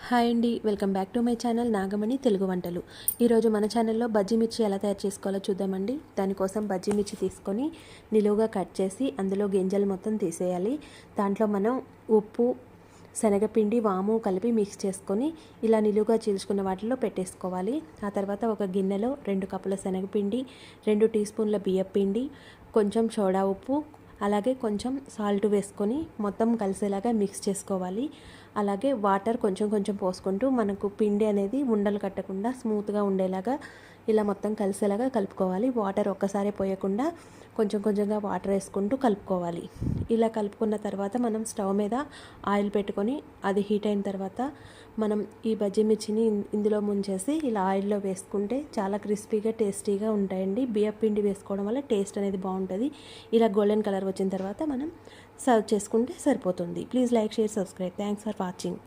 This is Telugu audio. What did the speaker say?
హాయ్ అండి, welcome back to my channel Nagamani Telugu వంటలు. ఈరోజు మన ఛానల్లో బజ్జీ మిర్చి ఎలా తయారు చేసుకోవాలో చూద్దామండి. దానికోసం బజ్జీ మిర్చి తీసుకొని నిలువుగా కట్ చేసి అందులో గింజలు మొత్తం తీసేయాలి. దాంట్లో మనం ఉప్పు, శనగపిండి, వాము కలిపి మిక్స్ చేసుకొని ఇలా నిలువుగా చీల్చుకున్న వాటిలో పెట్టేసుకోవాలి. ఆ తర్వాత ఒక గిన్నెలో 2 కప్పుల శనగపిండి, 2 టీ స్పూన్ల బియ్యపిండి, కొంచెం సోడా ఉప్పు, అలాగే కొంచెం సాల్ట్ వేసుకొని మొత్తం కలిసేలాగా మిక్స్ చేసుకోవాలి. అలాగే వాటర్ కొంచెం కొంచెం పోసుకుంటూ మనకు పిండి అనేది ఉండలు కట్టకుండా స్మూత్గా ఉండేలాగా ఇలా మొత్తం కలిసేలాగా కలుపుకోవాలి. వాటర్ ఒక్కసారి పోయకుండా కొంచెం కొంచెంగా వాటర్ వేసుకుంటూ కలుపుకోవాలి. ఇలా కలుపుకున్న తర్వాత మనం స్టవ్ మీద ఆయిల్ పెట్టుకొని అది హీట్ అయిన తర్వాత మనం ఈ బజ్జీ మిర్చిని ఇందులో ముంచేసి ఇలా ఆయిల్లో వేసుకుంటే చాలా క్రిస్పీగా టేస్టీగా ఉంటాయండి. బియ్యం పిండి వేసుకోవడం వల్ల టేస్ట్ అనేది బాగుంటుంది. ఇలా గోల్డెన్ కలర్ వచ్చిన తర్వాత మనం సర్వ్ చేసుకుంటే సరిపోతుంది. Please like, share, subscribe. Thanks for watching.